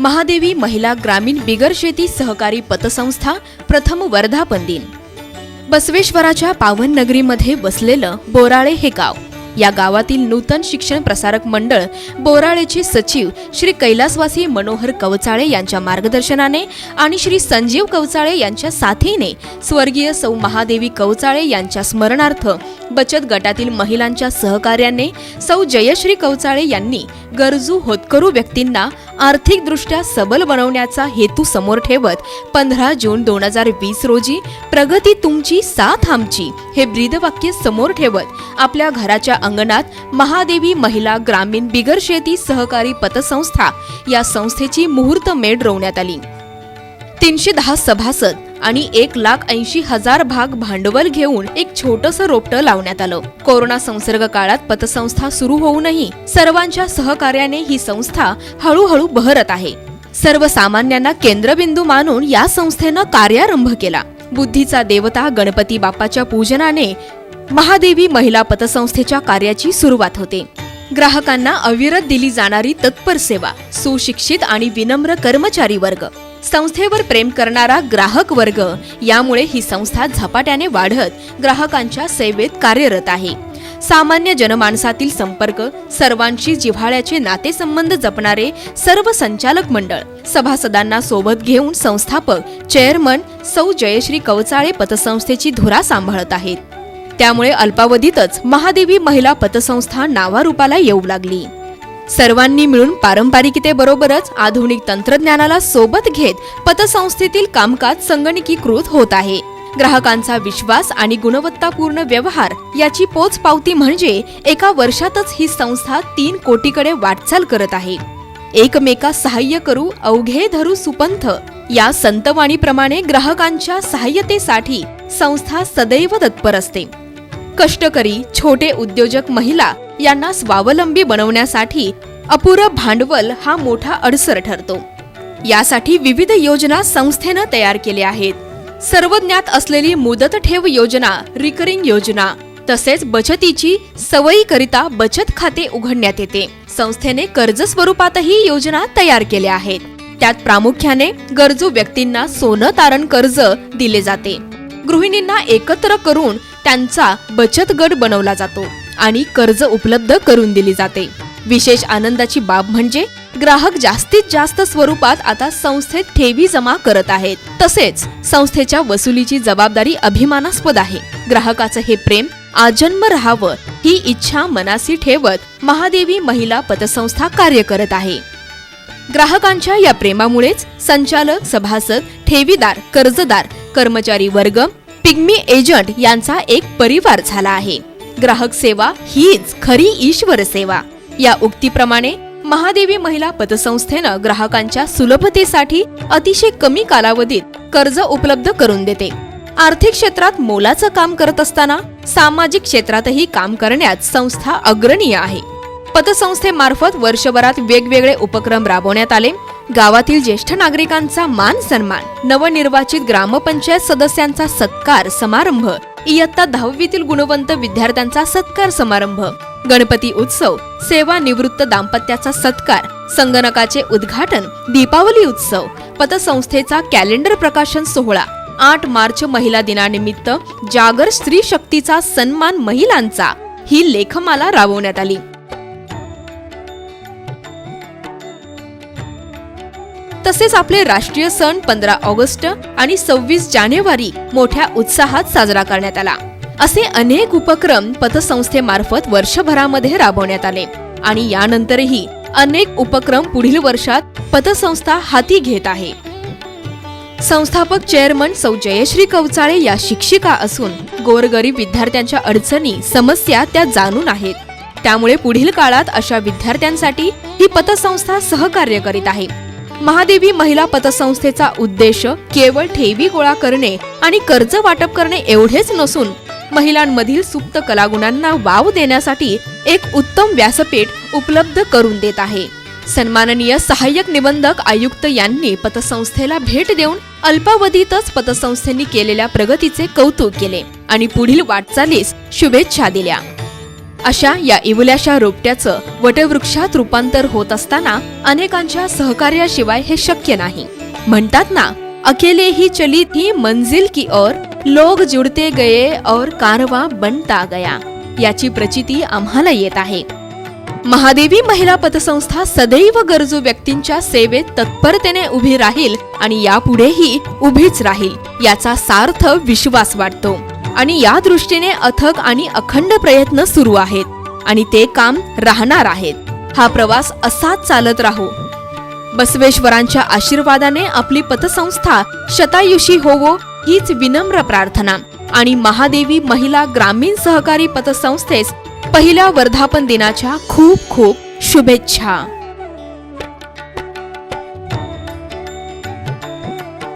महादेवी महिला ग्रामीण बिगर शेती सहकारी पतसंस्था प्रथम वर्धापन दिन। बसवेश्वराच्या पावन नगरीमध्ये बसलेलं बोराळे हे गाव। या गावातील नूतन शिक्षण प्रसारक मंडळ बोराळेचे सचिव श्री कैलासवासी मनोहर कवचाळे यांच्या मार्गदर्शनाने आणि श्री संजीव कवचाळे यांच्या साथीने स्वर्गीय सौ महादेवी कवचाळे यांच्या स्मरणार्थ बचत गटातील महिलांच्या सहकार्याने सौ जयश्री कवचाळे यांनी गरजू होतकरू व्यक्तींना आर्थिकदृष्ट्या सबल बनवण्याचा हेतू समोर ठेवत 15 जून 2020 रोजी प्रगती तुमची साथ आमची हे ब्रीदवाक्य समोर ठेवत आपल्या घराच्या अंगणात महादेवी महिला ग्रामीण बिगर शेती सहकारी पतसंस्था या संस्थेची मुहूर्तमेढ रोवण्यात आली। 310 सभासद आणि 1,80,000 भाग भांडवल घेऊन एक छोटंसं रोपटं लावण्यात आलं। कोरोना संसर्ग काळात पतसंस्था सुरू होऊनही सर्वांच्या सहकार्याने ही संस्था हळूहळू बहरत आहे। सर्वसामान्यांना केंद्रबिंदू मानून या संस्थेनं कार्यारंभ केला। बुद्धीचा देवता गणपती बाप्पाच्या पूजनाने महादेवी महिला पतसंस्थेच्या कार्याची सुरुवात होते। ग्राहकांना अविरत दिली जाणारी तत्पर सेवा, सुशिक्षित आणि विनम्र कर्मचारी वर्ग, संस्थेवर प्रेम करणारा ग्राहक वर्ग यामुळे ही संस्था झपाट्याने वाढत ग्राहकांच्या सेवेत कार्यरत आहे। सामान्य जनमानसातील संपर्क, सर्वांशी जिव्हाळ्याचे नातेसंबंध जपणारे सर्व संचालक मंडळ, सभासदांना सोबत घेऊन संस्थापक चेअरमन सौ जयश्री कवचाळे पतसंस्थेची धुरा सांभाळत आहेत। त्यामुळे अल्पावधीतच महादेवी महिला पतसंस्था नावारूपाला येऊ लागली। सर्वांनी मिळून पारंपरिकतेबरोबरच आधुनिक तंत्रज्ञानाला सोबत घेत पतसंस्थेतील कामकाज संगणकीकृत होत आहे। ग्राहकांचा विश्वास आणि गुणवत्तापूर्ण व्यवहार याची पोचपावती म्हणजे एका वर्षातच ही संस्था 3 कोटीकडे वाटचाल करत आहे। एकमेकास सहाय्य करू अवघे धरू सुपंथ या संतवाणीप्रमाणे ग्राहकांच्या सहाय्यतेसाठी संस्था सदैव तत्पर असते। कष्टकरी छोटे उद्योजक महिला यांना स्वावलंबी बनवण्यासाठी अपुरं भांडवल हा मोठा अडसर ठरतो। यासाठी विविध योजना संस्थेनं तयार केल्या आहेत। सर्वज्ञात असलेली मुदत ठेव योजना, रिकरिंग योजना तसेच बचतीची सवयीकरिता बचत खाते उघडण्यात येते। संस्थेने कर्ज स्वरूपातही योजना तयार केल्या आहेत। त्यात प्रामुख्याने गरजू व्यक्तींना सोनं तारण कर्ज दिले जाते। गृहिणींना एकत्र करून त्यांचा बचत गट बनवला जातो आणि कर्ज उपलब्ध करून दिली जाते। विशेष आनंदाची बाब म्हणजे ग्राहक जास्तीत जास्त स्वरूपात आता संस्थेत ठेवी जमा करत आहेत। तसेच संस्थेच्या वसुलीची जबाबदारी अभिमानास्पद आहे। ग्राहकाचं हे प्रेम आजन्म राहावं ही इच्छा मनासी ठेवत महादेवी महिला पतसंस्था कार्य करत आहे। ग्राहकांच्या या प्रेमामुळेच संचालक, सभासद, ठेवीदार, कर्जदार, कर्मचारी वर्ग, पिग्मी एजंट यांचा एक परिवार झाला आहे। ग्राहक सेवा हीच खरी ईश्वर सेवा या उक्तीप्रमाणे महादेवी महिला पतसंस्थेनं ग्राहकांच्या सुलभतेसाठी अतिशय कमी कालावधीत कर्ज उपलब्ध करून देते। आर्थिक क्षेत्रात मोलाचं काम करत असताना सामाजिक क्षेत्रातही काम करण्यात संस्था अग्रणीय आहे। पतसंस्थेमार्फत वर्षभरात वेगवेगळे उपक्रम राबवण्यात आले। गावातील ज्येष्ठ नागरिकांचा मान सन्मान, नवनिर्वाचित ग्रामपंचायत सदस्यांचा सत्कार समारंभ, इयत्ता 10वीतील गुणवंत विद्यार्थ्यांचा सत्कार समारंभ, गणपती उत्सव, सेवानिवृत्त दाम्पत्याचा सत्कार, संगणकाचे उद्घाटन, दीपावली उत्सव, पतसंस्थेचा कॅलेंडर प्रकाशन सोहळा, 8 मार्च महिला दिनानिमित्त जागर स्त्री शक्तीचा सन्मान महिलांचा ही लेखमाला राबवण्यात आली। तसेच आपले राष्ट्रीय सण 15 ऑगस्ट आणि 26 जानेवारी मोठ्या उत्साहात साजरा करण्यात आला। असे अनेक उपक्रम पतसंस्थेमार्फत वर्षभरामध्ये राबवण्यात आले आणि यानंतरही अनेक उपक्रम पुढील वर्षात पतसंस्था हाती घेत आहे। संस्थापक चेअरमन सौ जयश्री कवचाळे या शिक्षिका असून गोरगरीब विद्यार्थ्यांच्या अडचणी, समस्या त्या जाणून आहेत। त्यामुळे पुढील काळात अशा विद्यार्थ्यांसाठी ही पतसंस्था सहकार्य करीत आहे। महादेवी महिला पतसंस्थेचा उद्देश केवळ ठेवी गोळा करणे आणि कर्ज वाटप करणे एवढेच नसून महिलांमधील सुप्त कलागुणांना वाव देण्यासाठी एक उत्तम व्यासपीठ उपलब्ध करून देत आहे। सन्माननीय सहाय्यक निबंधक आयुक्त यांनी पतसंस्थेला भेट देऊन अल्पावधीतच पतसंस्थेने केलेल्या प्रगतीचे कौतुक केले आणि पुढील वाटचालीस शुभेच्छा दिल्या। अशा या इवल्याशा रोपट्याचं वटवृक्षात रूपांतर होत असताना अनेकांच्या सहकार्याशिवाय हे शक्य नाही. म्हणतात ना, अकेले ही चली थी मंजिल की ओर, लोग जुड़ते गए और कारवा बनता गया. याची प्रचिती आम्हाला येत आहे. महादेवी महिला पतसंस्था सदैव गरजू व्यक्तींच्या सेवेत तत्परतेने उभी राहील आणि यापुढेही उभीच राहील याचा सार्थ विश्वास वाटतो. आणि या दृष्टीने अथक आणि अखंड प्रयत्न सुरू आहेत आणि ते काम राहणार आहेत. हा प्रवास असाच चालत राहो. बसवेश्वरांच्या आशीर्वादाने आपली पतसंस्था शतायुषी होवो हीच विनम्र प्रार्थना. आणि महादेवी महिला ग्रामीण सहकारी पतसंस्थेस पहिल्या वर्धापन दिनाच्या खूप खूप शुभेच्छा.